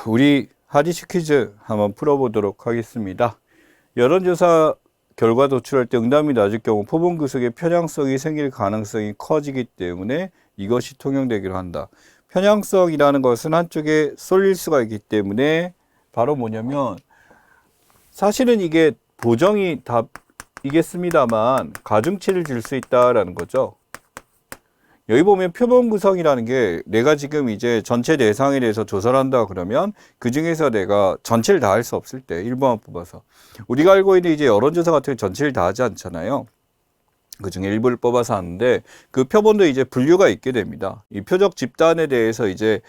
우리 하디슈 퀴즈 한번 풀어보도록 하겠습니다. 여론조사 결과 도출할 때 응답이 낮을 경우 표본 구석의 편향성이 생길 가능성이 커지기 때문에 이것이 통용되기로 한다. 편향성이라는 것은 한쪽에 쏠릴 수가 있기 때문에 바로 뭐냐면 사실은 이게 보정이 답이겠습니다만 가중치를 줄 수 있다라는 거죠. 여기 보면 표본 구성이라는 게 내가 지금 이제 전체 대상에 대해서 조사를 한다 그러면 그 중에서 내가 전체를 다 할 수 없을 때 일부만 뽑아서 우리가 알고 있는 이제 여론조사 같은 경우 전체를 다 하지 않잖아요. 그 중에 일부를 뽑아서 하는데 그 표본도 이제 분류가 있게 됩니다. 이 표적 집단에 대해서 이제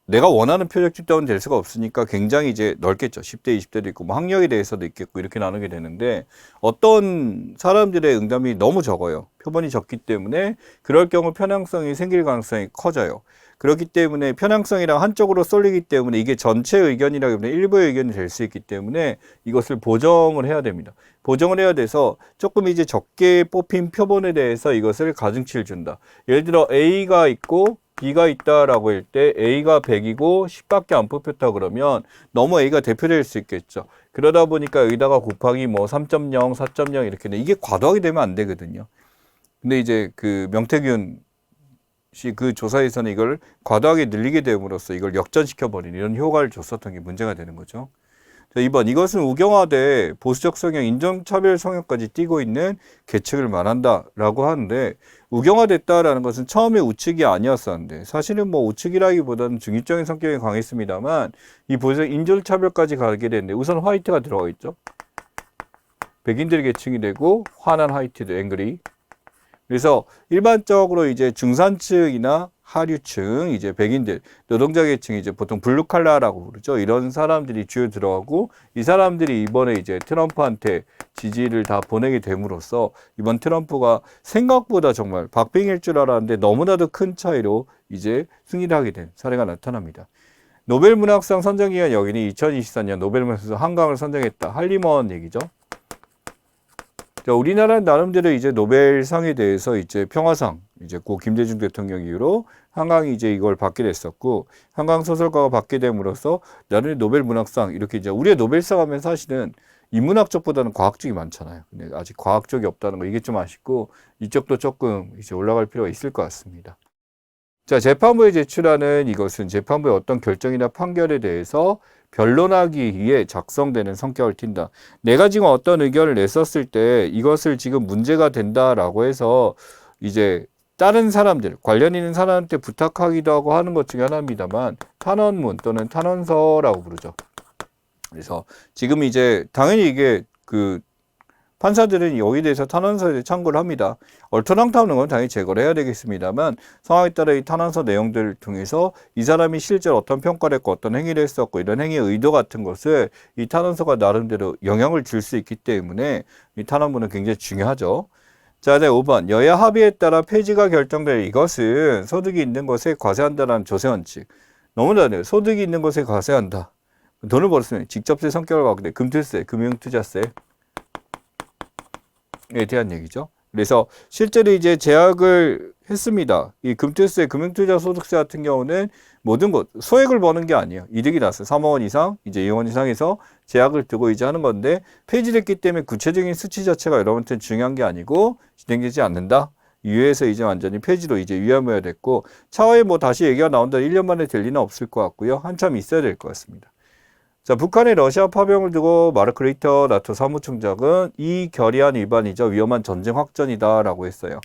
내가 원하는 표적 집단은 될 수가 없으니까 굉장히 이제 넓겠죠. 10대, 20대도 있고, 뭐 학력에 대해서도 있겠고, 이렇게 나누게 되는데, 어떤 사람들의 응답이 너무 적어요. 표본이 적기 때문에, 그럴 경우 편향성이 생길 가능성이 커져요. 그렇기 때문에 편향성이랑 한쪽으로 쏠리기 때문에 이게 전체 의견이라기보다 일부의 의견이 될 수 있기 때문에 이것을 보정을 해야 됩니다. 보정을 해야 돼서 조금 이제 적게 뽑힌 표본에 대해서 이것을 가중치를 준다. 예를 들어 A가 있고, B가 있다라고 할 때 A가 100이고 10밖에 안 뽑혔다 그러면 너무 A가 대표될 수 있겠죠. 그러다 보니까 여기다가 곱하기 뭐 3.0, 4.0 이렇게 돼. 이게 과도하게 되면 안 되거든요. 근데 이제 그 명태균 씨 그 조사에서는 이걸 과도하게 늘리게 됨으로써 이걸 역전시켜 버리는 이런 효과를 줬었던 게 문제가 되는 거죠. 자, 2번 이것은 우경화돼 보수적 성향, 인종차별 성향까지 띠고 있는 계층을 말한다라고 하는데 우경화됐다라는 것은 처음에 우측이 아니었었는데 사실은 뭐 우측이라기보다는 중립적인 성격이 강했습니다만 이 보수적 인종차별까지 가게 됐는데 우선 화이트가 들어가 있죠. 백인들의 계층이 되고 화난 화이트도 앵그리. 그래서 일반적으로 이제 중산층이나 하류층, 이제 백인들, 노동자 계층이 이제 보통 블루칼라라고 부르죠. 이런 사람들이 주요 들어가고 이 사람들이 이번에 이제 트럼프한테 지지를 다 보내게 됨으로써 이번 트럼프가 생각보다 정말 박빙일 줄 알았는데 너무나도 큰 차이로 이제 승리를 하게 된 사례가 나타납니다. 노벨 문학상 선정기간 여기는 2024년 노벨 문학상 한강을 선정했다. 할리먼 얘기죠. 자, 우리나라는 나름대로 이제 노벨상에 대해서 이제 평화상, 이제 고 김대중 대통령 이후로 한강이 이제 이걸 받게 됐었고, 한강 소설가가 받게 됨으로써 나름의 노벨 문학상, 이렇게 이제 우리의 노벨상 하면 사실은 인문학 쪽보다는 과학 쪽이 많잖아요. 근데 아직 과학 쪽이 없다는 거 이게 좀 아쉽고, 이쪽도 조금 이제 올라갈 필요가 있을 것 같습니다. 자, 재판부에 제출하는 이것은 재판부의 어떤 결정이나 판결에 대해서 변론하기 위해 작성되는 성격을 띈다. 내가 지금 어떤 의견을 냈었을 때 이것을 지금 문제가 된다라고 해서 이제 다른 사람들, 관련 있는 사람한테 부탁하기도 하고 하는 것 중에 하나입니다만 탄원문 또는 탄원서라고 부르죠. 그래서 지금 이제 당연히 이게 그 판사들은 여기에 대해서 탄원서에 참고를 합니다. 얼토당토하는 건 당연히 제거를 해야 되겠습니다만 상황에 따라 이 탄원서 내용들을 통해서 이 사람이 실제로 어떤 평가를 했고 어떤 행위를 했었고 이런 행위의 의도 같은 것을 이 탄원서가 나름대로 영향을 줄 수 있기 때문에 이 탄원문은 굉장히 중요하죠. 자, 이제 5번 여야 합의에 따라 폐지가 결정될 이것은 소득이 있는 것에 과세한다는 조세원칙. 너무나네. 소득이 있는 것에 과세한다. 돈을 벌었으면 직접세 성격을 갖고 있는데 금투세, 금융투자세 에 대한 얘기죠. 그래서 실제로 이제 제약을 했습니다. 이 금투세, 금융투자 소득세 같은 경우는 모든 것, 소액을 버는 게 아니에요. 이득이 났어요. 3억 원 이상, 이제 2억 원 이상에서 제약을 두고 이제 하는 건데 폐지됐기 때문에 구체적인 수치 자체가 여러분한테 중요한 게 아니고 진행되지 않는다. 유예에서 이제 완전히 폐지로 이제 유야무야 됐고 차후에 뭐 다시 얘기가 나온다 1년 만에 될 리는 없을 것 같고요. 한참 있어야 될 것 같습니다. 자, 북한의 러시아 파병을 두고 마르크 리터 나토 사무총장은 이 결의안 위반이죠. 위험한 전쟁 확전이다라고 했어요.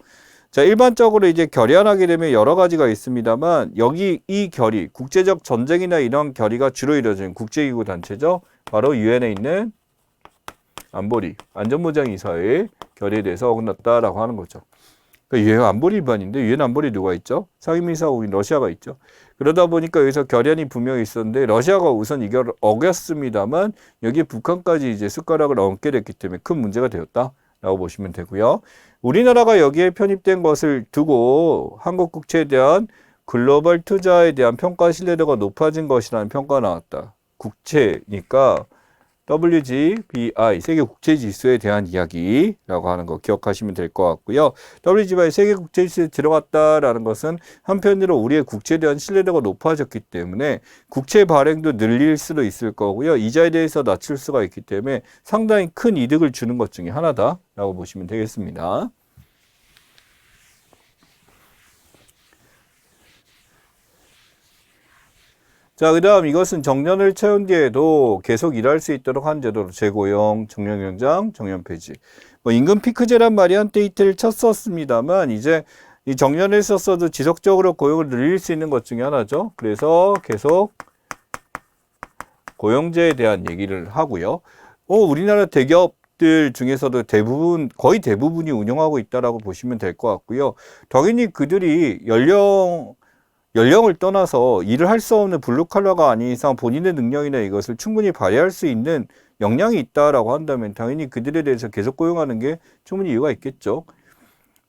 자, 일반적으로 이제 결의안하게 되면 여러 가지가 있습니다만 여기 이 결의, 국제적 전쟁이나 이런 결의가 주로 이루어지는 국제기구 단체죠. 바로 유엔에 있는 안보리, 안전보장이사회의 결의에 대해서 어긋났다라고 하는 거죠. 유엔 안보리 위반인데 유엔 안보리 누가 있죠? 상임이사국인 러시아가 있죠. 그러다 보니까 여기서 결연이 분명히 있었는데 러시아가 우선 이걸 어겼습니다만 여기에 북한까지 이제 숟가락을 얹게 됐기 때문에 큰 문제가 되었다라고 보시면 되고요. 우리나라가 여기에 편입된 것을 두고 한국 국채에 대한 글로벌 투자에 대한 평가 신뢰도가 높아진 것이라는 평가가 나왔다. 국채니까 WGBI 세계 국제 지수에 대한 이야기라고 하는 거 기억하시면 될 것 같고요. WGBI 세계 국제 지수에 들어갔다라는 것은 한편으로 우리의 국채에 대한 신뢰도가 높아졌기 때문에 국채 발행도 늘릴 수도 있을 거고요. 이자에 대해서 낮출 수가 있기 때문에 상당히 큰 이득을 주는 것 중에 하나다라고 보시면 되겠습니다. 자, 그 다음 이것은 정년을 채운 뒤에도 계속 일할 수 있도록 한 제도로 재고용, 정년연장, 정년폐지. 뭐 임금 피크제란 말이 한때 이틀 쳤었습니다만 이제 이 정년을 썼어도 지속적으로 고용을 늘릴 수 있는 것 중에 하나죠. 그래서 계속 고용제에 대한 얘기를 하고요. 우리나라 대기업들 중에서도 대부분, 거의 대부분이 운영하고 있다라고 보시면 될 것 같고요. 당연히 그들이 연령을 떠나서 일을 할 수 없는 블루칼라가 아닌 이상 본인의 능력이나 이것을 충분히 발휘할 수 있는 역량이 있다라고 한다면 당연히 그들에 대해서 계속 고용하는 게 충분히 이유가 있겠죠.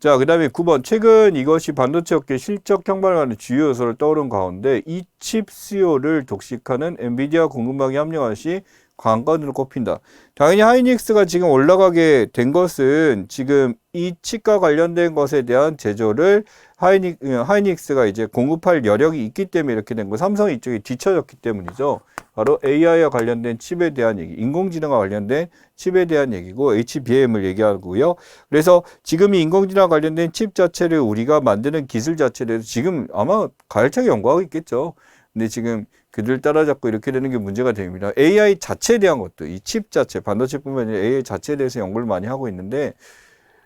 자, 그 다음에 9번. 최근 이것이 반도체 업계 실적 향방하는 주요 요소를 떠오른 가운데 이 칩 수요를 독식하는 엔비디아 공급망이 합류한 시 관건으로 꼽힌다. 당연히 하이닉스가 지금 올라가게 된 것은 지금 이 칩과 관련된 것에 대한 제조를 하이닉스가 이제 공급할 여력이 있기 때문에 이렇게 된 거. 삼성이 이쪽에 뒤처졌기 때문이죠. 바로 AI와 관련된 칩에 대한 얘기, 인공지능과 관련된 칩에 대한 얘기고 HBM을 얘기하고요. 그래서 지금 이 인공지능과 관련된 칩 자체를 우리가 만드는 기술 자체를 지금 아마 가열차게 연구하고 있겠죠. 근데 지금 그들 따라잡고 이렇게 되는 게 문제가 됩니다. AI 자체에 대한 것도 이 칩 자체, 반도체뿐만 아니라 AI 자체에 대해서 연구를 많이 하고 있는데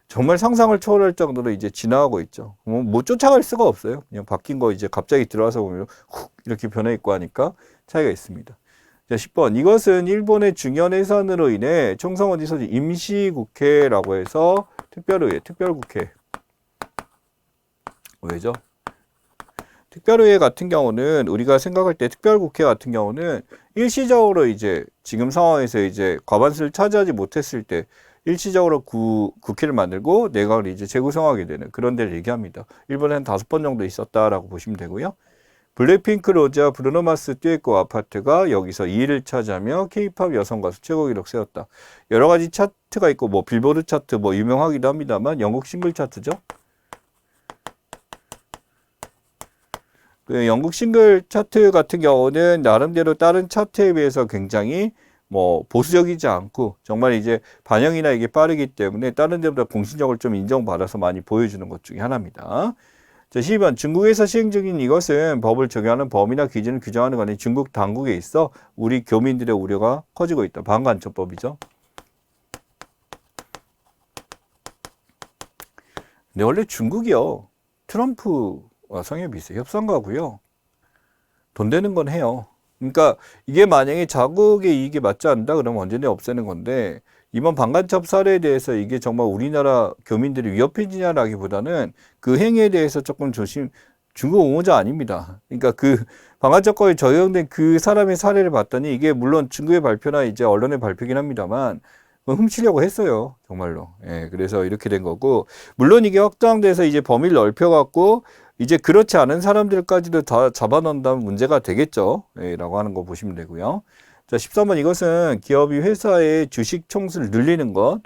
정말 상상을 초월할 정도로 이제 진화하고 있죠. 못 쫓아갈 수가 없어요. 그냥 바뀐 거 이제 갑자기 들어와서 보면 훅 이렇게 변해 있고 하니까 차이가 있습니다. 자, 10번. 이것은 일본의 중연 해산으로 인해 총선이 소집 임시국회라고 해서 특별의회, 특별국회. 왜죠? 특별의회 같은 경우는 우리가 생각할 때 특별국회 같은 경우는 일시적으로 이제 지금 상황에서 이제 과반수를 차지하지 못했을 때 일시적으로 국회를 만들고 내각을 이제 재구성하게 되는 그런 데를 얘기합니다. 일본에 한 5번 정도 있었다라고 보시면 되고요. 블랙핑크 로즈와 브루노 마스 듀엣곡 아파트가 여기서 2위를 차지하며 K-팝 여성 가수 최고 기록 세웠다. 여러 가지 차트가 있고 뭐 빌보드 차트 뭐 유명하기도 합니다만 영국 싱글 차트죠. 그 영국 싱글 차트 같은 경우는 나름대로 다른 차트에 비해서 굉장히 뭐 보수적이지 않고 정말 이제 반영이나 이게 빠르기 때문에 다른 데보다 공신력을 좀 인정받아서 많이 보여주는 것 중에 하나입니다. 자, 12번. 중국에서 시행 중인 이것은 법을 적용하는 범위나 기준을 규정하는 것이 중국 당국에 있어 우리 교민들의 우려가 커지고 있다. 반간첩법이죠. 근데 원래 중국이요. 트럼프와 성협이 있어요. 협상가고요. 돈 되는 건 해요. 그러니까 이게 만약에 자국의 이익에 맞지 않는다 그러면 언제나 없애는 건데 이번 반간첩 사례에 대해서 이게 정말 우리나라 교민들이 위협해지냐라기보다는 그 행위에 대해서 조금 중국 옹호자 아닙니다. 그러니까 그 반간첩법에 적용된 그 사람의 사례를 봤더니 이게 물론 중국의 발표나 이제 언론의 발표긴 합니다만 훔치려고 했어요. 정말로. 예, 그래서 이렇게 된 거고 물론 이게 확장돼서 이제 범위를 넓혀갖고 이제 그렇지 않은 사람들까지도 다 잡아넣는다면 문제가 되겠죠. 예, 라고 하는 거 보시면 되고요. 자, 13번. 이것은 기업이 회사의 주식 총수를 늘리는 것.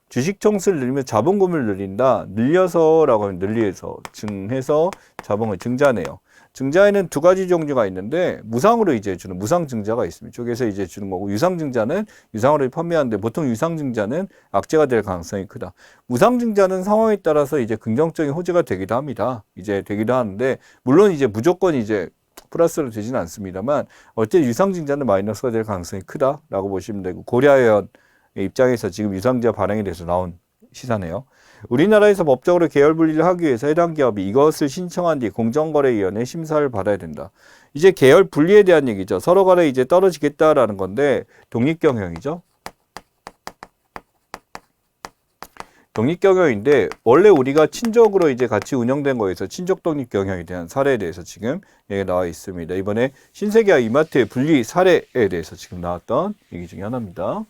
주식 총수를 늘리면 자본금을 늘린다. 늘려서라고 하면 늘려서, 증해서 자본을 증자네요. 증자에는 두 가지 종류가 있는데 무상으로 이제 주는 무상증자가 있습니다. 쪽에서 이제 주는 거고 유상증자는 유상으로 판매하는데 보통 유상증자는 악재가 될 가능성이 크다. 무상증자는 상황에 따라서 이제 긍정적인 호재가 되기도 합니다. 이제 되기도 하는데 물론 이제 무조건 이제 플러스로 되지는 않습니다만 어쨌든 유상증자는 마이너스가 될 가능성이 크다라고 보시면 되고 고려현 입장에서 지금 유상증자 발행에 대해서 나온 시사네요. 우리나라에서 법적으로 계열 분리를 하기 위해서 해당 기업이 이것을 신청한 뒤 공정거래위원회 심사를 받아야 된다. 이제 계열 분리에 대한 얘기죠. 서로 간에 이제 떨어지겠다라는 건데 독립경영이죠. 독립경영인데 원래 우리가 친족으로 이제 같이 운영된 거에서 친족 독립경영에 대한 사례에 대해서 지금 얘기가 나와 있습니다. 이번에 신세계와 이마트의 분리 사례에 대해서 지금 나왔던 얘기 중에 하나입니다.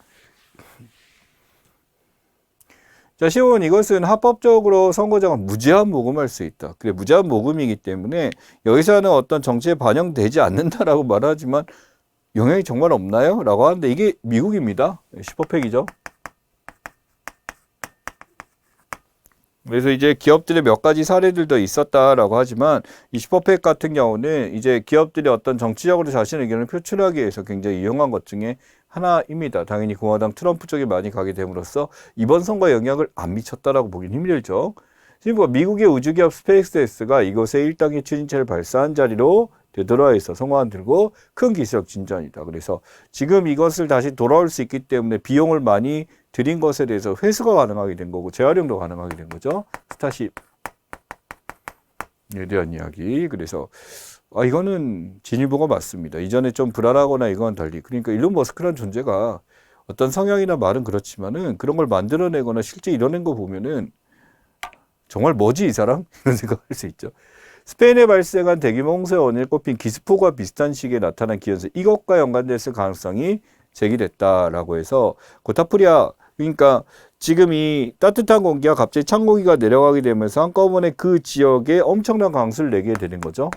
자, 15번. 이것은 합법적으로 선거장을 무제한 모금할 수 있다. 그래, 무제한 모금이기 때문에 여기서 하는 어떤 정치에 반영되지 않는다라고 말하지만 영향이 정말 없나요? 라고 하는데 이게 미국입니다. 10%팩이죠. 그래서 이제 기업들의 몇 가지 사례들도 있었다라고 하지만 이 10%팩 같은 경우는 이제 기업들이 어떤 정치적으로 자신의 의견을 표출하기 위해서 굉장히 이용한 것 중에 하나입니다. 당연히 공화당 트럼프 쪽에 많이 가게 됨으로써 이번 선거에 영향을 안 미쳤다라고 보긴 힘들죠. 지금 미국의 우주기업 스페이스X가 이곳에 1단계 추진체를 발사한 자리로 되돌아와서 성공한 들고 큰 기술력 진전이다. 그래서 지금 이것을 다시 돌아올 수 있기 때문에 비용을 많이 들인 것에 대해서 회수가 가능하게 된 거고 재활용도 가능하게 된 거죠. 스타쉽에 대한 이야기. 그래서 이거는 진일보가 맞습니다. 이전에 좀 불안하거나 이건 달리. 그러니까 일론 머스크라는 존재가 어떤 성향이나 말은 그렇지만은 그런 걸 만들어내거나 실제 이뤄낸 거 보면은 정말 뭐지 이 사람? 이런 생각할 수 있죠. 스페인에 발생한 대규모 홍수의 원인을 꼽힌 기습포가 비슷한 시기에 나타난 기현상 이것과 연관됐을 가능성이 제기됐다라고 해서 고타프리아 그러니까 지금 이 따뜻한 공기가 갑자기 찬 공기가 내려가게 되면서 한꺼번에 그 지역에 엄청난 강수를 내게 되는 거죠.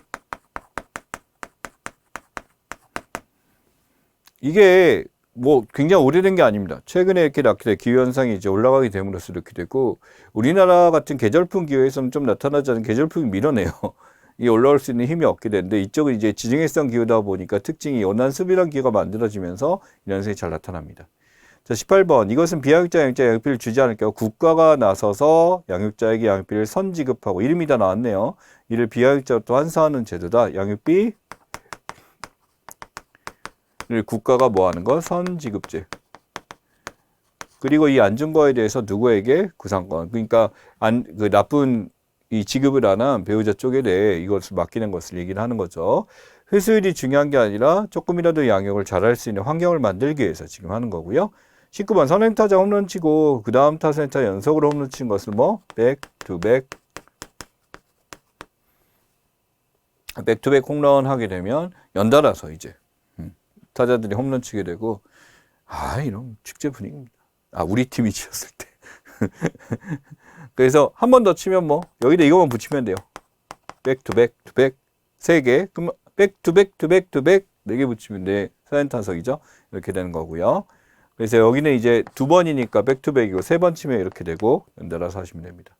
이게 뭐 굉장히 오래된 게 아닙니다. 최근에 이렇게 나타난 기후현상이 이제 올라가게 됨으로써 이렇게 되고 우리나라 같은 계절풍 기후에서는 좀 나타나지 않은 계절풍이 밀어내요. 이게 올라올 수 있는 힘이 없게 되는데 이쪽은 이제 지중해성 기후다 보니까 특징이 연안 수비란 기후가 만들어지면서 이런 현상이 잘 나타납니다. 자, 18번. 이것은 비양육자, 양육자 양육비를 주지 않을 경우 국가가 나서서 양육자에게 양육비를 선지급하고 이름이 다 나왔네요. 이를 비양육자로 환수하는 제도다. 양육비 국가가 뭐 하는 거? 선지급제. 그리고 이 안 준 거에 대해서 누구에게 구상권. 그러니까 그 나쁜 이 지급을 안 한 배우자 쪽에 대해 이것을 맡기는 것을 얘기를 하는 거죠. 회수율이 중요한 게 아니라 조금이라도 양육을 잘할 수 있는 환경을 만들기 위해서 지금 하는 거고요. 19번 선행타자 홈런 치고 그 다음 타선타 연속으로 홈런 친 것을 뭐? 백투백 홈런 하게 되면 연달아서 이제 타자들이 홈런 치게 되고 이런 축제 분위기입니다. 우리 팀이 치었을 때. 그래서 한 번 더 치면 뭐 여기다 이거만 붙이면 돼요. 백투백 3개. 그럼 백투백 4개 붙이면 돼. 사연타석이죠. 이렇게 되는 거고요. 그래서 여기는 이제 2번이니까 백투백이고 3번 치면 이렇게 되고 연달아서 하시면 됩니다.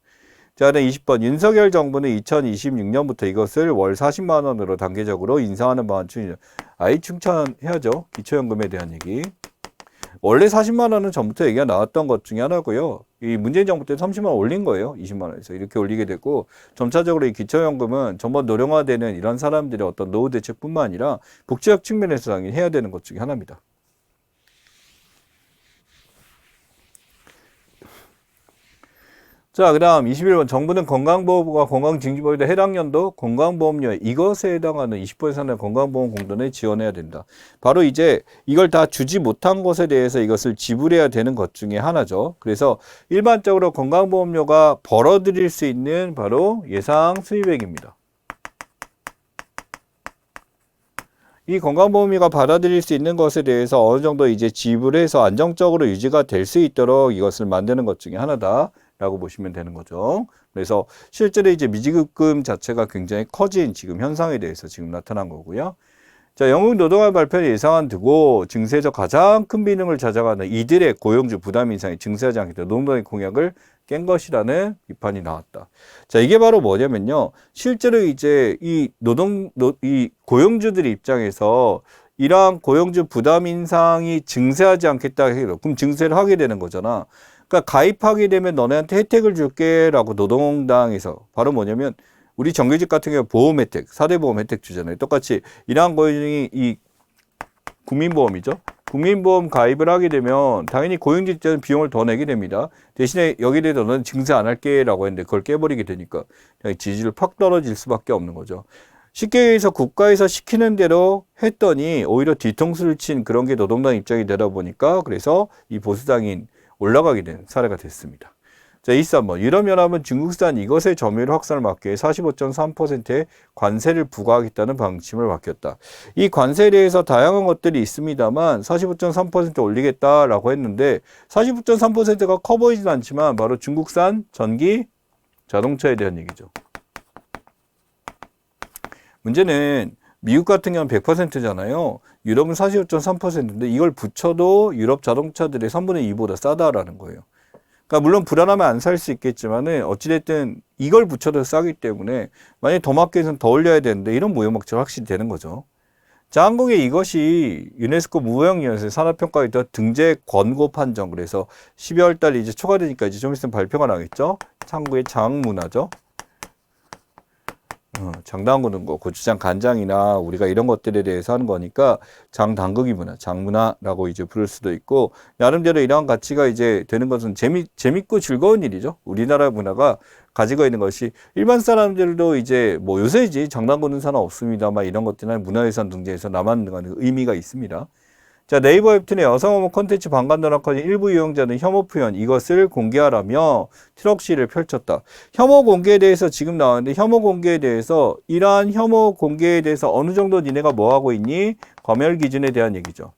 자, 20번. 윤석열 정부는 2026년부터 이것을 월 40만 원으로 단계적으로 인상하는 방안 추진. 충천해야죠. 기초연금에 대한 얘기. 원래 40만 원은 전부터 얘기가 나왔던 것 중에 하나고요. 이 문재인 정부 때 30만 원 올린 거예요. 20만 원에서 이렇게 올리게 되고 점차적으로 이 기초연금은 전부 노령화되는 이런 사람들의 어떤 노후 대책뿐만 아니라 복지학 측면에서 당연히 해야 되는 것 중에 하나입니다. 자, 그 다음 21번. 정부는 건강보험과 건강증진보험에 해당 연도 건강보험료 이것에 해당하는 20% 이상의 건강보험 공돈을 지원해야 된다. 바로 이제 이걸 다 주지 못한 것에 대해서 이것을 지불해야 되는 것 중에 하나죠. 그래서 일반적으로 건강보험료가 벌어들일 수 있는 바로 예상 수입액입니다. 이 건강보험료가 받아들일 수 있는 것에 대해서 어느 정도 이제 지불해서 안정적으로 유지가 될 수 있도록 이것을 만드는 것 중에 하나다. 라고 보시면 되는 거죠. 그래서 실제로 이제 미지급금 자체가 굉장히 커진 지금 현상에 대해서 지금 나타난 거고요. 자, 영국 노동안 발표를 예상한 두고 증세에서 가장 큰 비능을 찾아가는 이들의 고용주 부담 인상이 증세하지 않겠다. 노동당의 공약을 깬 것이라는 비판이 나왔다. 자, 이게 바로 뭐냐면요. 실제로 이제 이 고용주들 입장에서 이러한 고용주 부담 인상이 증세하지 않겠다 해도 그럼 증세를 하게 되는 거잖아. 그러니까 가입하게 되면 너네한테 혜택을 줄게 라고 노동당에서 바로 뭐냐면 우리 정규직 같은 경우 보험 혜택, 4대 보험 혜택 주잖아요. 똑같이 이러한 고용이 이 국민보험이죠. 국민보험 가입을 하게 되면 당연히 고용주 입장에서 비용을 더 내게 됩니다. 대신에 여기에 대해서 너는 증세 안 할게 라고 했는데 그걸 깨버리게 되니까 지지율 팍 떨어질 수밖에 없는 거죠. 쉽게 해서 국가에서 시키는 대로 했더니 오히려 뒤통수를 친 그런 게 노동당 입장이 되다 보니까 그래서 이 보수당인 올라가게 된 사례가 됐습니다. 자, 23번. 유럽연합은 중국산 이것의 점유율 확산을 막기 위해 45.3%의 관세를 부과하겠다는 방침을 밝혔다. 이 관세에 대해서 다양한 것들이 있습니다만 45.3% 올리겠다라고 했는데 45.3%가 커 보이진 않지만 바로 중국산 전기 자동차에 대한 얘기죠. 문제는 미국 같은 경우는 100%잖아요. 유럽은 45.3%인데 이걸 붙여도 유럽 자동차들의 3분의 2보다 싸다라는 거예요. 그러니까 물론 불안하면 안 살 수 있겠지만은 어찌됐든 이걸 붙여도 싸기 때문에 만약에 더 마켓에서는 더 올려야 되는데 이런 무역목적 확실히 되는 거죠. 자, 한국에 이것이 유네스코 무형문화재 산업평가에 더 등재 권고 판정, 그래서 12월 달 이제 초과되니까 이제 좀 있으면 발표가 나겠죠. 한국의 장문화죠. 장 담그는 거, 고추장 간장이나 우리가 이런 것들에 대해서 하는 거니까 장 담그기 문화, 장문화라고 이제 부를 수도 있고, 나름대로 이러한 가치가 이제 되는 것은 재밌고 즐거운 일이죠. 우리나라 문화가 가지고 있는 것이 일반 사람들도 이제 뭐 요새지 장 담그는 사람 없습니다만 이런 것들은 문화유산 등재에서 남아있는 의미가 있습니다. 자, 네이버 웹툰의 여성혐오 콘텐츠 방관도락하는 일부 이용자는 혐오 표현 이것을 공개하라며 트럭시를 펼쳤다. 혐오 공개에 대해서 지금 나왔는데 혐오 공개에 대해서 이러한 혐오 공개에 대해서 어느 정도 니네가 뭐 하고 있니? 검열 기준에 대한 얘기죠.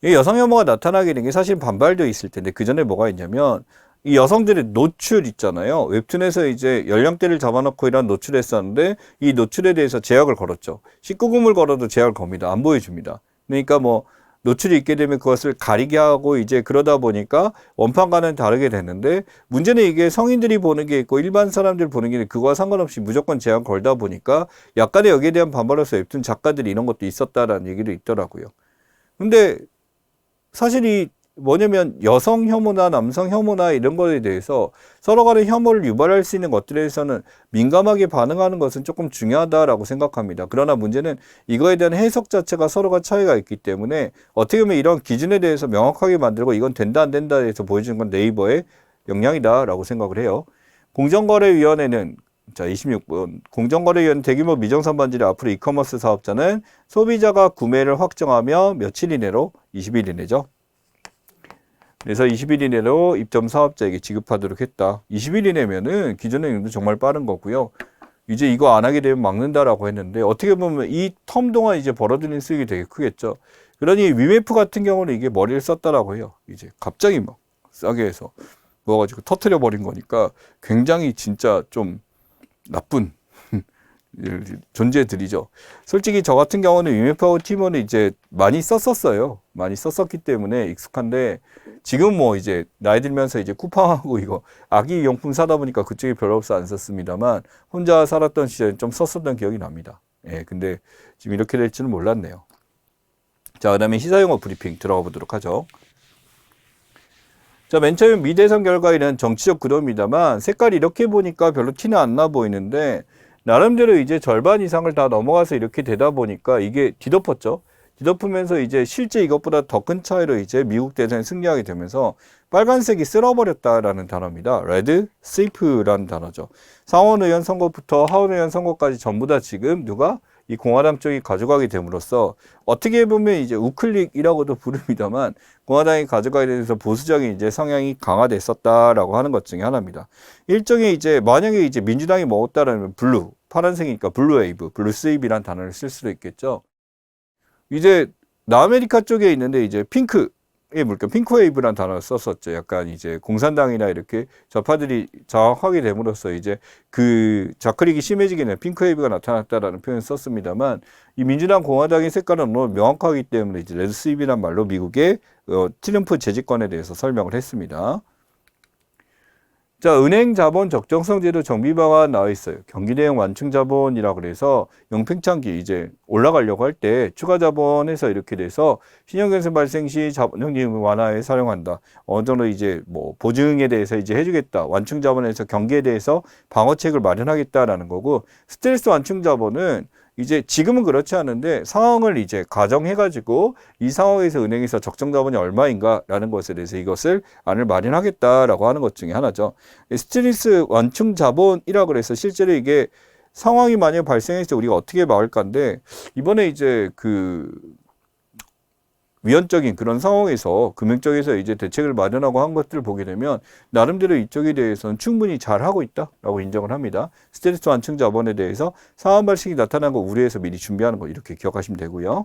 이 여성 혐오가 나타나게 된 게 사실 반발도 있을 텐데 그 전에 뭐가 있냐면 이 여성들의 노출 있잖아요. 웹툰에서 이제 연령대를 잡아놓고 이런 노출했었는데 이 노출에 대해서 제약을 걸었죠. 19금을 걸어도 제약을 겁니다. 안 보여줍니다. 그러니까 뭐 노출이 있게 되면 그것을 가리게 하고 이제 그러다 보니까 원판과는 다르게 되는데 문제는 이게 성인들이 보는 게 있고 일반 사람들 보는 게 그거와 상관없이 무조건 제약 걸다 보니까 약간의 여기에 대한 반발로서 웹툰 작가들이 이런 것도 있었다라는 얘기도 있더라고요. 근데 사실 이 뭐냐면 여성 혐오나 남성 혐오나 이런 것에 대해서 서로 간의 혐오를 유발할 수 있는 것들에 대해서는 민감하게 반응하는 것은 조금 중요하다라고 생각합니다. 그러나 문제는 이거에 대한 해석 자체가 서로가 차이가 있기 때문에 어떻게 보면 이런 기준에 대해서 명확하게 만들고 이건 된다 안 된다에 대해서 보여주는 건 네이버의 역량이다라고 생각을 해요. 공정거래위원회는 자, 26번. 공정거래위원회 대규모 미정산 반지를 앞으로 이커머스 사업자는 소비자가 구매를 확정하며 며칠 이내로 20일 이내죠. 그래서 20일 이내로 입점 사업자에게 지급하도록 했다. 20일 이내면은 기존의 정말 빠른 거고요. 이제 이거 안 하게 되면 막는다라고 했는데 어떻게 보면 이 텀 동안 이제 벌어들이는 수익이 되게 크겠죠. 그러니 위메프 같은 경우는 이게 머리를 썼다라고 해요. 이제 갑자기 막 싸게 해서 모아가지고 터트려 버린 거니까 굉장히 진짜 좀 나쁜 존재들이죠. 솔직히 저 같은 경우는 위메프하고 티모는 이제 많이 썼었어요. 많이 썼었기 때문에 익숙한데 지금 뭐 이제 나이 들면서 이제 쿠팡하고 이거 아기 용품 사다 보니까 그쪽이 별로 없어 안 썼습니다만 혼자 살았던 시절에 좀 썼었던 기억이 납니다. 예, 근데 지금 이렇게 될 줄은 몰랐네요. 자, 그 다음에 시사용어 브리핑 들어가 보도록 하죠. 자, 맨 처음 미대선 결과에는 정치적 구도입니다만 색깔이 이렇게 보니까 별로 티는 안 나 보이는데 나름대로 이제 절반 이상을 다 넘어가서 이렇게 되다 보니까 이게 뒤덮었죠. 뒤덮으면서 이제 실제 이것보다 더 큰 차이로 이제 미국 대선에 승리하게 되면서 빨간색이 쓸어버렸다라는 단어입니다. 레드 스위프라는 단어죠. 상원 의원 선거부터 하원 의원 선거까지 전부 다 지금 누가 이 공화당 쪽이 가져가게 됨으로써 어떻게 보면 이제 우클릭이라고도 부릅니다만 공화당이 가져가게 되면서 보수적인 이제 성향이 강화됐었다라고 하는 것 중에 하나입니다. 일종의 이제 만약에 이제 민주당이 먹었다라면 블루, 파란색이니까 블루 웨이브, 블루 스웨이브라는 단어를 쓸 수도 있겠죠. 이제 남아메리카 쪽에 있는데 이제 핑크의 물결, 핑크 웨이브라는 단어를 썼었죠. 약간 이제 공산당이나 이렇게 좌파들이 장악하게 됨으로써 이제 그 좌클릭이 심해지게 되는 핑크 웨이브가 나타났다라는 표현을 썼습니다만 이 민주당 공화당의 색깔은 너무 명확하기 때문에 이제 레드 스웨이브란 말로 미국의 트럼프 재집권에 대해서 설명을 했습니다. 자, 은행 자본 적정성 제도 정비 방안 나와 있어요. 경기 대응 완충 자본이라고 그래서 영팽창기 이제 올라가려고 할 때 추가 자본에서 이렇게 돼서 신용경색 발생 시 자본 형님 완화에 사용한다. 어느 정도 이제 뭐 보증에 대해서 이제 해주겠다. 완충 자본에서 경기에 대해서 방어책을 마련하겠다라는 거고 스트레스 완충 자본은 이제 지금은 그렇지 않은데 상황을 이제 가정해가지고 이 상황에서 은행에서 적정 자본이 얼마인가라는 것에 대해서 이것을 안을 마련하겠다라고 하는 것 중에 하나죠. 스트레스 완충 자본이라고 그래서 실제로 이게 상황이 만약에 발생했을 때 우리가 어떻게 막을까인데 이번에 이제 그 위헌적인 그런 상황에서 금융 쪽에서 이제 대책을 마련하고 한 것들을 보게 되면 나름대로 이쪽에 대해서는 충분히 잘하고 있다라고 인정을 합니다. 스트레스 완충 자본에 대해서 상황 발생이 나타난 거 우려해서 미리 준비하는 거 이렇게 기억하시면 되고요.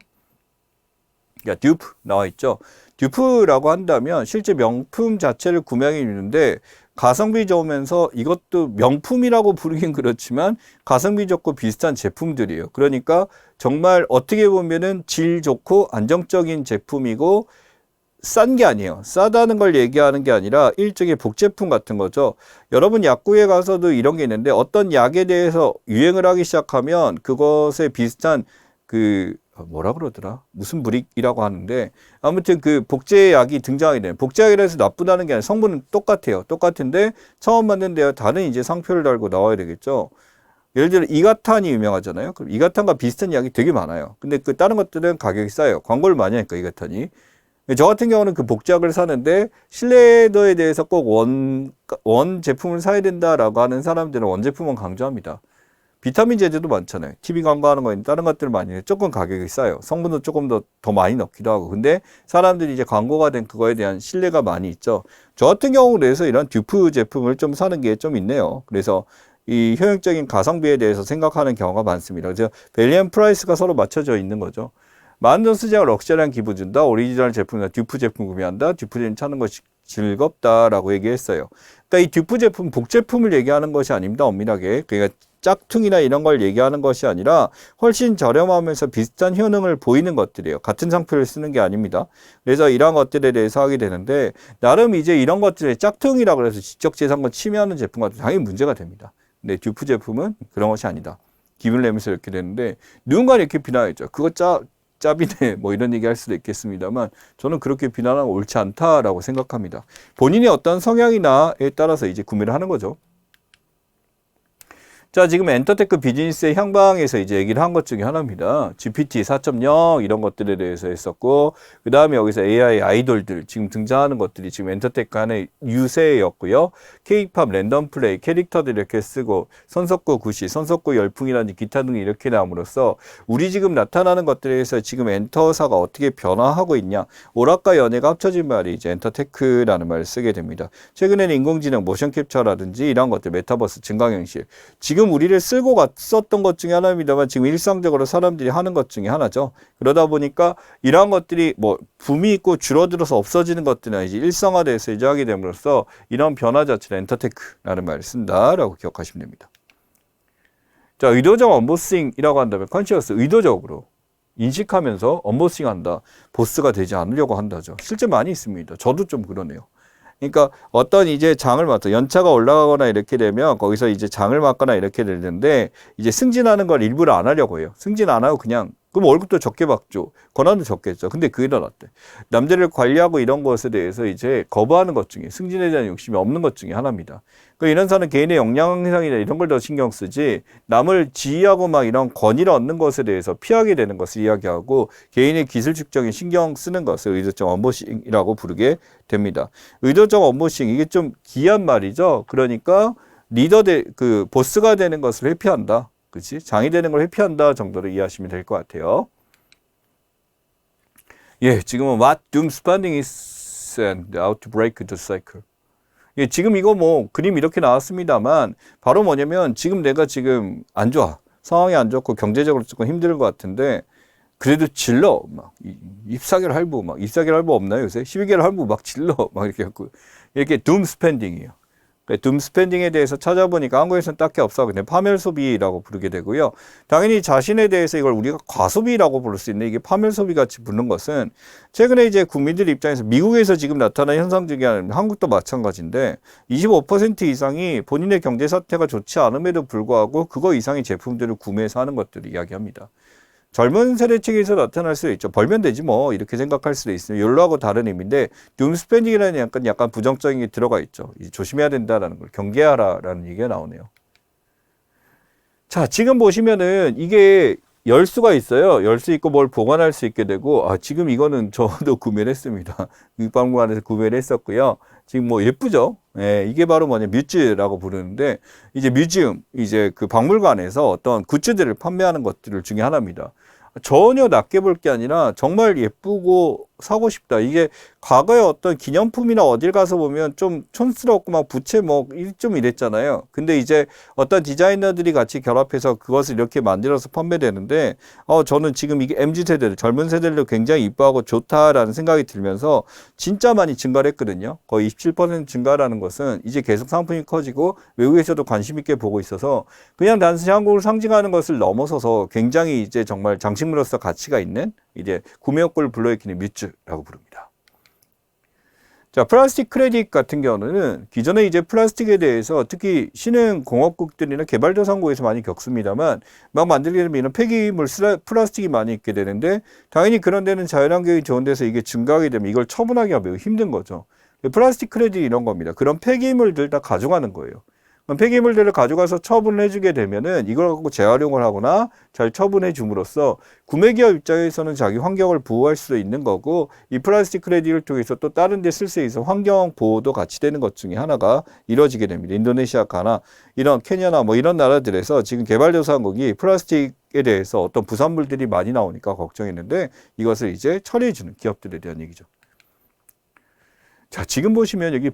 야, 듀프 나와 있죠. 듀프라고 한다면 실제 명품 자체를 구매하기 있는데 가성비 좋으면서 이것도 명품이라고 부르긴 그렇지만 가성비 좋고 비슷한 제품들이에요. 그러니까 정말 어떻게 보면은 질 좋고 안정적인 제품이고 싼 게 아니에요. 싸다는 걸 얘기하는 게 아니라 일종의 복제품 같은 거죠. 여러분 약국에 가서도 이런 게 있는데 어떤 약에 대해서 유행을 하기 시작하면 그것에 비슷한 그 뭐라 그러더라? 무슨 브릭이라고 하는데 아무튼 그 복제약이 등장하게 돼요. 복제약이라서 나쁘다는 게 아니라 성분은 똑같아요. 똑같은데 처음 만든 다른 이제 상표를 달고 나와야 되겠죠. 예를 들어 이가탄이 유명하잖아요. 그럼 이가탄과 비슷한 약이 되게 많아요. 근데 그 다른 것들은 가격이 싸요. 광고를 많이 하니까 이가탄이. 저 같은 경우는 그 복작을 사는데 신뢰도에 대해서 꼭 원 제품을 사야 된다라고 하는 사람들은 원 제품은 강조합니다. 비타민 제제도 많잖아요. TV 광고하는 거 있는데 다른 것들 많이 해요. 조금 가격이 싸요. 성분도 조금 더 많이 넣기도 하고. 근데 사람들이 이제 광고가 된 그거에 대한 신뢰가 많이 있죠. 저 같은 경우는 그래서 이런 듀프 제품을 좀 사는 게 좀 있네요. 그래서 이 효용적인 가성비에 대해서 생각하는 경우가 많습니다. 그래서 밸류 앤 프라이스가 서로 맞춰져 있는 거죠. 많은 돈 쓰지 않고 럭셔리한 기분 준다. 오리지널 제품이나 듀프 제품 구매한다. 듀프 제품 찾는 것이 즐겁다라고 얘기했어요. 그러니까 이 듀프 제품, 복제품을 얘기하는 것이 아닙니다. 엄밀하게. 그러니까 짝퉁이나 이런 걸 얘기하는 것이 아니라 훨씬 저렴하면서 비슷한 효능을 보이는 것들이에요. 같은 상표를 쓰는 게 아닙니다. 그래서 이런 것들에 대해서 하게 되는데 나름 이제 이런 것들에 짝퉁이라고 해서 지적재산권 침해하는 제품 같은 당연히 문제가 됩니다. 근데 듀프 제품은 그런 것이 아니다. 기분을 내면서 이렇게 되는데 누군가 이렇게 비난했죠. 그거 짭이네 뭐 이런 얘기 할 수도 있겠습니다만 저는 그렇게 비난하는 건 옳지 않다라고 생각합니다. 본인의 어떤 성향이나에 따라서 이제 구매를 하는 거죠. 자, 지금 엔터테크 비즈니스의 향방에서 이제 얘기를 한 것 중에 하나입니다. GPT 4.0 이런 것들에 대해서 했었고, 그 다음에 여기서 AI 아이돌들 지금 등장하는 것들이 지금 엔터테크 안에 유세였고요. K-팝 랜덤 플레이 캐릭터들 이렇게 쓰고, 손석구 구시, 손석구 열풍이라든지 기타 등이 이렇게 나옴으로써 우리 지금 나타나는 것들에서 지금 엔터사가 어떻게 변화하고 있냐. 오락과 연예가 합쳐진 말이 이제 엔터테크라는 말을 쓰게 됩니다. 최근에는 인공지능, 모션 캡처라든지 이런 것들, 메타버스, 증강현실. 지금 우리를 쓸고 갔었던 것 중에 하나입니다만 지금 일상적으로 사람들이 하는 것 중에 하나죠. 그러다 보니까 이러한 것들이 뭐 붐이 있고 줄어들어서 없어지는 것들은 이제 일상화돼서 이제 하게 됨으로써 이런 변화 자체를 엔터테크라는 말을 쓴다라고 기억하시면 됩니다. 자, 의도적 언보싱이라고 한다면 컨시어스 의도적으로 인식하면서 언보싱 한다. 보스가 되지 않으려고 한다죠. 실제 많이 있습니다. 저도 좀 그러네요. 그러니까 어떤 이제 장을 맡아 연차가 올라가거나 이렇게 되면 거기서 이제 장을 맡거나 이렇게 되는데 이제 승진하는 걸 일부러 안 하려고 해요. 승진 안 하고 그냥 그럼 월급도 적게 받죠. 권한도 적겠죠. 근데 그게 더 낫대. 남들을 관리하고 이런 것에 대해서 이제 거부하는 것 중에 승진에 대한 욕심이 없는 것 중에 하나입니다. 그러니까 이런 사람은 개인의 역량상이나 이런 걸 더 신경 쓰지 남을 지휘하고 막 이런 권위를 얻는 것에 대해서 피하게 되는 것을 이야기하고 개인의 기술 축적에 신경 쓰는 것을 의도적 언보싱이라고 부르게 됩니다. 의도적 언보싱 이게 좀 귀한 말이죠. 그러니까 그 보스가 되는 것을 회피한다. 그치? 장이 되는 걸 회피한다 정도로 이해하시면 될 것 같아요. 예, 지금은 what doom spending is and how to break the cycle. 예, 지금 이거 뭐 그림 이렇게 나왔습니다만 바로 뭐냐면 지금 내가 지금 안 좋아. 상황이 안 좋고 경제적으로 조금 힘든 것 같은데 그래도 질러. 막 ip사결 할부 막 ip사결 할부 없나요 요새? 12개월 할부 막 질러. 막 이렇게 갖고 이렇게 doom spending이에요. 둠 스펜딩에 대해서 찾아보니까 한국에서는 딱히 없어. 근데 파멸 소비라고 부르게 되고요. 당연히 자신에 대해서 이걸 우리가 과소비라고 부를 수 있는 이게 파멸 소비 같이 부르는 것은 최근에 이제 국민들 입장에서 미국에서 지금 나타난 현상 중에 하나는 한국도 마찬가지인데 25% 이상이 본인의 경제 사태가 좋지 않음에도 불구하고 그거 이상의 제품들을 구매해서 하는 것들을 이야기합니다. 젊은 세대층에서 나타날 수도 있죠. 벌면 되지 뭐 이렇게 생각할 수도 있어요. 욜로하고 다른 의미인데 둠 스펜딩이라는 약간 부정적인 게 들어가 있죠. 조심해야 된다라는 걸 경계하라라는 얘기가 나오네요. 자, 지금 보시면은 이게 열 수가 있어요. 열 수 있고 뭘 보관할 수 있게 되고 지금 이거는 저도 구매를 했습니다. 육박물관에서 구매를 했었고요. 지금 뭐 예쁘죠? 예, 이게 바로 뮤즈라고 부르는데 이제 뮤지엄 이제 그 박물관에서 어떤 굿즈들을 판매하는 것들 중에 하나입니다. 전혀 낮게 볼 게 아니라 정말 예쁘고 사고 싶다. 이게 과거에 어떤 기념품이나 어딜 가서 보면 좀 촌스럽고 막 부채 뭐 좀 이랬잖아요. 근데 이제 어떤 디자이너들이 같이 결합해서 그것을 이렇게 만들어서 판매되는데 저는 지금 이게 MZ세대들, 젊은 세대들도 굉장히 이뻐하고 좋다라는 생각이 들면서 진짜 많이 증가를 했거든요. 거의 27% 증가라는 것은 이제 계속 상품이 커지고 외국에서도 관심 있게 보고 있어서 그냥 단순히 한국을 상징하는 것을 넘어서서 굉장히 이제 정말 장식물로서 가치가 있는 이제 구매 욕구를 불러일으키는 뮤즈라고 부릅니다. 자, 플라스틱 크레딧 같은 경우는 기존에 이제 플라스틱에 대해서 특히 신흥공업국들이나 개발도상국에서 많이 겪습니다만 막 만들게 되면 이런 폐기물 플라스틱이 많이 있게 되는데 당연히 그런 데는 자연환경이 좋은 데서 이게 증가하게 되면 이걸 처분하기가 매우 힘든 거죠. 플라스틱 크레딧 이런 겁니다. 그런 폐기물들 다 가져가는 거예요. 폐기물들을 가져가서 처분을 해주게 되면은 이걸 갖고 재활용을 하거나 잘 처분해 줌으로써 구매기업 입장에서는 자기 환경을 보호할 수 있는 거고 이 플라스틱 크레딧을 통해서 또 다른 데 쓸 수 있어 환경 보호도 같이 되는 것 중에 하나가 이루어지게 됩니다. 인도네시아, 가나, 이런 케냐나 뭐 이런 나라들에서 지금 개발도상국이 플라스틱에 대해서 어떤 부산물들이 많이 나오니까 걱정했는데 이것을 이제 처리해 주는 기업들에 대한 얘기죠. 자, 지금 보시면 여기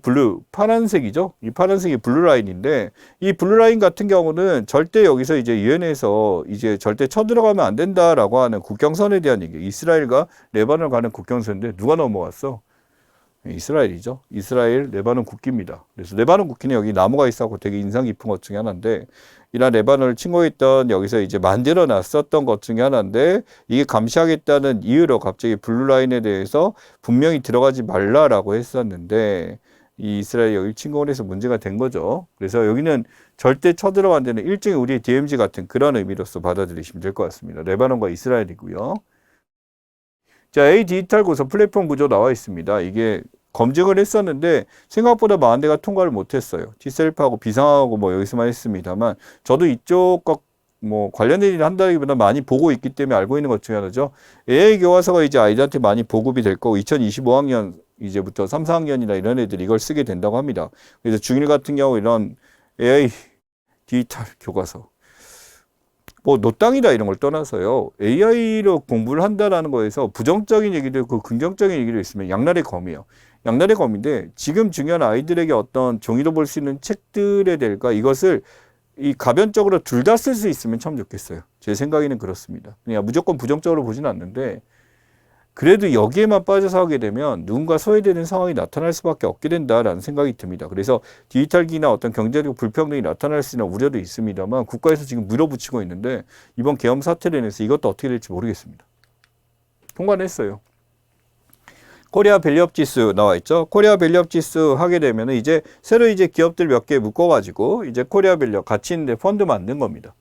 파란색이죠? 이 파란색이 블루라인인데, 이 블루라인 같은 경우는 절대 여기서 이제 유엔에서 이제 절대 쳐들어가면 안 된다라고 하는 국경선에 대한 얘기. 이스라엘과 레바논 가는 국경선인데, 누가 넘어왔어? 이스라엘이죠. 이스라엘, 레바논 국기입니다. 그래서 레바논 국기는 여기 나무가 있어서 되게 인상 깊은 것 중에 하나인데, 이란 레바논을 침공했던 여기서 이제 만들어 놨었던 것 중에 하나인데, 이게 감시하겠다는 이유로 갑자기 블루라인에 대해서 분명히 들어가지 말라라고 했었는데, 이 이스라엘이 여기 침공을 해서 문제가 된 거죠. 그래서 여기는 절대 쳐들어가면 안 되는 일종의 우리의 DMZ 같은 그런 의미로서 받아들이시면 될 것 같습니다. 레바논과 이스라엘이고요. 자, A 디지털 고서 플랫폼 구조 나와 있습니다. 이게 검증을 했었는데 생각보다 많은 데가 통과를 못했어요. T셀프하고 비상하고 뭐 여기서만 했습니다만 저도 이쪽과 뭐 관련된 일을 한다기보다 많이 보고 있기 때문에 알고 있는 것 중에 하나죠. AI 교과서가 이제 아이들한테 많이 보급이 될 거고 2025학년 이제부터 3, 4학년이나 이런 애들이 이걸 쓰게 된다고 합니다. 그래서 중1 같은 경우 이런 AI 디지털 교과서 뭐 노땅이다 이런 걸 떠나서요. AI로 공부를 한다라는 거에서 부정적인 얘기도 있고 긍정적인 얘기도 있으면 양날의 검이에요. 양날의 검인데 지금 중요한 아이들에게 어떤 종이로 볼 수 있는 책들에 대해서 이것을 이 가변적으로 둘 다 쓸 수 있으면 참 좋겠어요. 제 생각에는 그렇습니다. 그냥 무조건 부정적으로 보지는 않는데 그래도 여기에만 빠져서 하게 되면 누군가 소외되는 상황이 나타날 수밖에 없게 된다라는 생각이 듭니다. 그래서 디지털기나 어떤 경제적 불평등이 나타날 수 있는 우려도 있습니다만 국가에서 지금 밀어붙이고 있는데 이번 계엄 사태로 인해서 이것도 어떻게 될지 모르겠습니다. 통과는 했어요. 코리아 밸류업 지수 나와 있죠. 코리아 밸류업 지수 하게 되면 이제 새로 이제 기업들 몇 개 묶어가지고 이제 코리아 밸류업 가치 있는 펀드 만든 겁니다.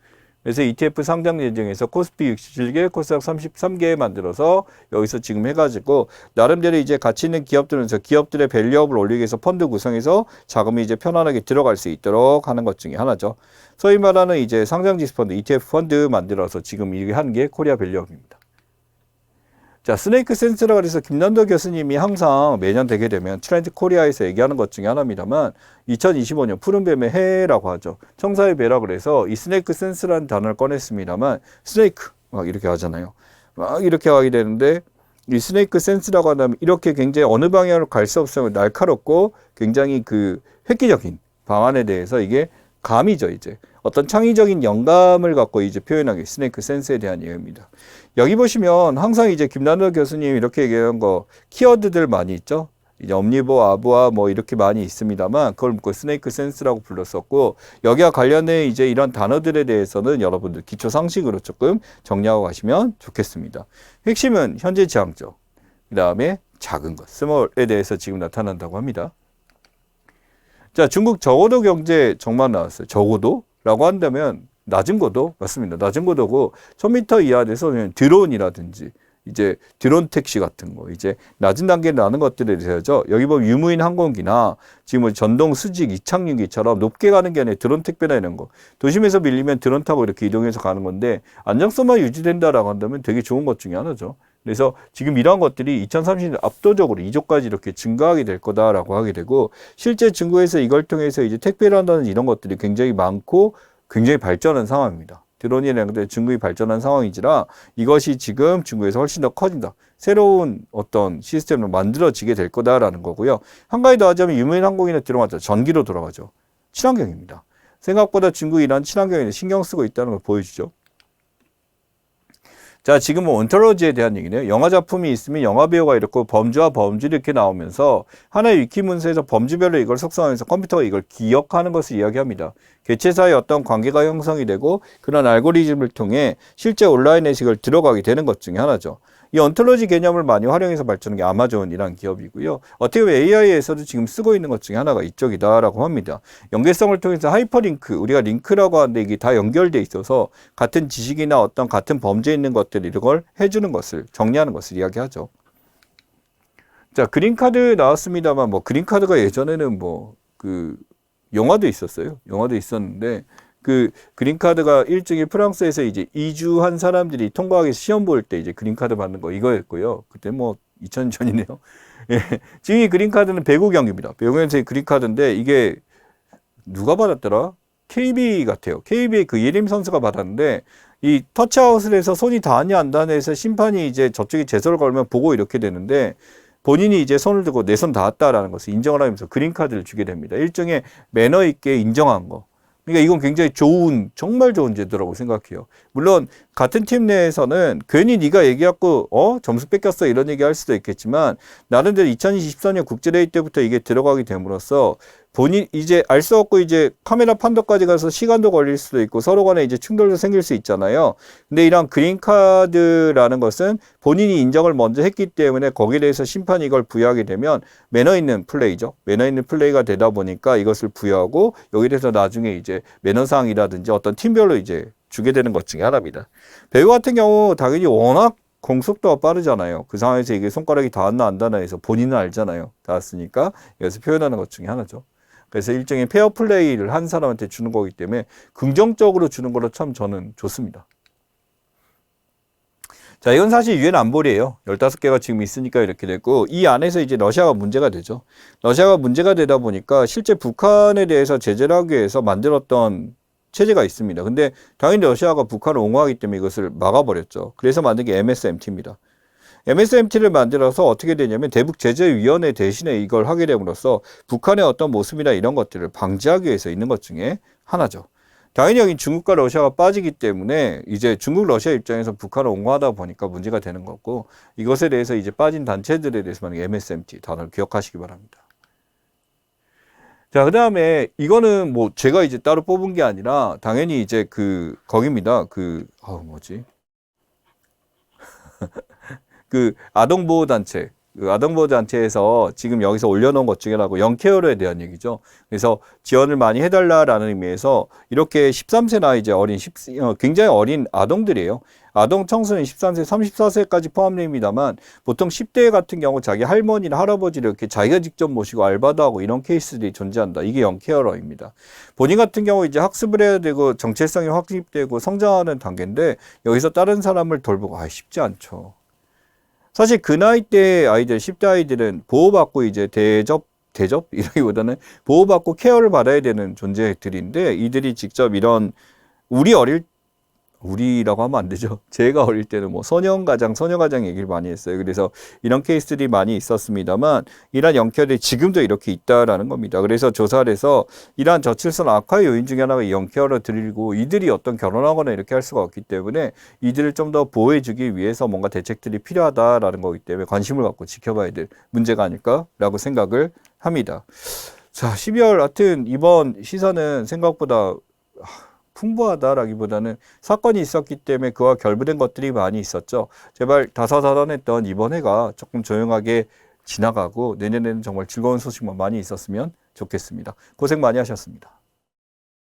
그래서 ETF 상장 예정에서 코스피 67개, 코스닥 33개 만들어서 여기서 지금 해가지고 나름대로 이제 가치 있는 기업들은서 기업들의 밸류업을 올리기 위해서 펀드 구성해서 자금이 이제 편안하게 들어갈 수 있도록 하는 것 중에 하나죠. 소위 말하는 이제 상장지수 펀드, ETF 펀드 만들어서 지금 이게 한 게 코리아 밸류업입니다. 자, 스네이크 센스라고 해서 김남도 교수님이 항상 매년 되게 되면 트렌드 코리아에서 얘기하는 것 중에 하나입니다만 2025년 푸른뱀의 해라고 하죠. 청사의 배라고 해서 이 스네이크 센스라는 단어를 꺼냈습니다만 스네이크 막 이렇게 하잖아요. 막 이렇게 하게 되는데 이 스네이크 센스라고 한다면 이렇게 굉장히 어느 방향으로 갈 수 없으면 날카롭고 굉장히 그 획기적인 방안에 대해서 이게 감이죠, 이제. 어떤 창의적인 영감을 갖고 이제 표현하기, 스네이크 센스에 대한 얘기입니다. 여기 보시면 항상 이제 김남도 교수님 이렇게 얘기한 거, 키워드들 많이 있죠? 이제 엄니보, 아부아 뭐 이렇게 많이 있습니다만, 그걸 묶고 스네이크 센스라고 불렀었고, 여기와 관련된 이제 이런 단어들에 대해서는 여러분들 기초 상식으로 조금 정리하고 가시면 좋겠습니다. 핵심은 현재 지향적, 그 다음에 작은 것, 스몰에 대해서 지금 나타난다고 합니다. 자, 중국 저고도 경제 정말 나왔어요. 저고도? 라고 한다면 낮은 고도 맞습니다. 낮은 고도고 1000m 이하 돼서 드론이라든지 이제 드론 택시 같은 거 이제 낮은 단계에 나는 것들에 대해서죠. 여기 보면 유무인 항공기나 지금 전동 수직 이착륙기처럼 높게 가는 게 아니라 드론 택배나 이런 거 도심에서 밀리면 드론 타고 이렇게 이동해서 가는 건데 안정성만 유지된다라고 한다면 되게 좋은 것 중에 하나죠. 그래서 지금 이러한 것들이 2030년 압도적으로 2조까지 이렇게 증가하게 될 거다라고 하게 되고 실제 중국에서 이걸 통해서 이제 택배를 한다는 이런 것들이 굉장히 많고 굉장히 발전한 상황입니다. 드론이라는 것들 중국이 발전한 상황이지라 이것이 지금 중국에서 훨씬 더 커진다. 새로운 어떤 시스템을 만들어지게 될 거다라는 거고요. 한 가지 더 하자면 유명항공이나 들어가죠. 전기로 돌아가죠. 친환경입니다. 생각보다 중국이 이런 친환경에 신경 쓰고 있다는 걸 보여주죠. 자, 지금은 온토로지에 대한 얘기네요. 영화 작품이 있으면 영화 배우가 이렇고 범주와 범주를 이렇게 나오면서 하나의 위키 문서에서 범주별로 이걸 속성하면서 컴퓨터가 이걸 기억하는 것을 이야기합니다. 개체사의 어떤 관계가 형성이 되고 그런 알고리즘을 통해 실제 온라인에 이걸 들어가게 되는 것 중에 하나죠. 이 온토로지 개념을 많이 활용해서 발전한 게 아마존이라는 기업이고요. 어떻게 보면 AI에서도 지금 쓰고 있는 것 중에 하나가 이쪽이다라고 합니다. 연계성을 통해서 하이퍼링크, 우리가 링크라고 하는데 이게 다 연결돼 있어서 같은 지식이나 어떤 같은 범죄에 있는 것들 이걸 해주는 것을 정리하는 것을 이야기하죠. 자, 그린카드 나왔습니다만 뭐 그린카드가 예전에는 뭐 그 영화도 있었어요. 영화도 있었는데 그 그린카드가 일종의 프랑스에서 이제 이주한 사람들이 통과하기 위해서 시험 볼 때 이제 그린카드 받는 거 이거였고요. 그때 뭐 2000년 전이네요. 예. 지금 이 그린카드는 배구 경기입니다. 배구 경기의 그린카드인데 이게 누가 받았더라? KB 같아요. KB의 그 예림 선수가 받았는데 이 터치아웃을 해서 손이 닿았냐 안 닿았냐 해서 심판이 이제 저쪽에 제소를 걸면 보고 이렇게 되는데 본인이 이제 손을 들고 내 손 닿았다라는 것을 인정을 하면서 그린카드를 주게 됩니다. 일종의 매너 있게 인정한 거. 그러니까 이건 굉장히 좋은, 정말 좋은 제도라고 생각해요. 물론 같은 팀 내에서는 괜히 네가 얘기하고 점수 뺏겼어 이런 얘기 할 수도 있겠지만 나름대로 2024년 국제대회 때부터 이게 들어가게 됨으로써 본인 이제 알 수 없고 이제 카메라 판도까지 가서 시간도 걸릴 수도 있고 서로 간에 이제 충돌도 생길 수 있잖아요. 근데 이런 그린카드라는 것은 본인이 인정을 먼저 했기 때문에 거기에 대해서 심판이 이걸 부여하게 되면 매너 있는 플레이죠. 매너 있는 플레이가 되다 보니까 이것을 부여하고 여기에 대해서 나중에 이제 매너상이라든지 어떤 팀별로 이제 주게 되는 것 중에 하나입니다. 배우 같은 경우 당연히 워낙 공속도가 빠르잖아요. 그 상황에서 이게 손가락이 닿았나 안 닿나 해서 본인은 알잖아요. 닿았으니까 여기서 표현하는 것 중에 하나죠. 그래서 일종의 페어 플레이를 한 사람한테 주는 거기 때문에 긍정적으로 주는 거로 참 저는 좋습니다. 자, 이건 사실 유엔 안보리예요. 15개가 지금 있으니까 이렇게 됐고 이 안에서 이제 러시아가 문제가 되죠. 러시아가 문제가 되다 보니까 실제 북한에 대해서 제재를 하기 위해서 만들었던 체제가 있습니다. 근데 당연히 러시아가 북한을 옹호하기 때문에 이것을 막아버렸죠. 그래서 만든 게 MSMT입니다. MSMT를 만들어서 어떻게 되냐면 대북제재위원회 대신에 이걸 하게 됨으로써 북한의 어떤 모습이나 이런 것들을 방지하기 위해서 있는 것 중에 하나죠. 당연히 여기 중국과 러시아가 빠지기 때문에 이제 중국 러시아 입장에서 북한을 옹호하다 보니까 문제가 되는 거고 이것에 대해서 이제 빠진 단체들에 대해서 만약에 MSMT 단어를 기억하시기 바랍니다. 자, 그 다음에 이거는 뭐 제가 이제 따로 뽑은 게 아니라 당연히 이제 거기입니다. 뭐지? 그 아동보호단체, 그 아동보호단체에서 지금 여기서 올려놓은 것 중에 하나고 영케어에 대한 얘기죠. 그래서 지원을 많이 해달라라는 의미에서 이렇게 13세 나이 이제 굉장히 어린 아동들이에요. 아동 청소년 13세, 34세까지 포함됩니다만 보통 10대 같은 경우 자기 할머니나 할아버지를 이렇게 자기가 직접 모시고 알바도 하고 이런 케이스들이 존재한다. 이게 영케어러입니다. 본인 같은 경우 이제 학습을 해야 되고 정체성이 확립되고 성장하는 단계인데 여기서 다른 사람을 돌보고 쉽지 않죠. 사실 그 나이 때 아이들, 10대 아이들은 보호받고 이제 대접 이라기보다는 보호받고 케어를 받아야 되는 존재들인데 이들이 직접 이런 우리라고 하면 안 되죠. 제가 어릴 때는 뭐 소녀가장 얘기를 많이 했어요. 그래서 이런 케이스들이 많이 있었습니다만 이러한 영케어들이 지금도 이렇게 있다라는 겁니다. 그래서 조사를 해서 이러한 저출산 악화의 요인 중에 하나가 이 영케어를 드리고 이들이 어떤 결혼하거나 이렇게 할 수가 없기 때문에 이들을 좀 더 보호해주기 위해서 뭔가 대책들이 필요하다라는 거기 때문에 관심을 갖고 지켜봐야 될 문제가 아닐까라고 생각을 합니다. 자, 12월 하여튼 이번 시사는 생각보다 풍부하다라기보다는 사건이 있었기 때문에 그와 결부된 것들이 많이 있었죠. 제발 다사다난했던 이번 해가 조금 조용하게 지나가고 내년에는 정말 즐거운 소식만 많이 있었으면 좋겠습니다. 고생 많이 하셨습니다.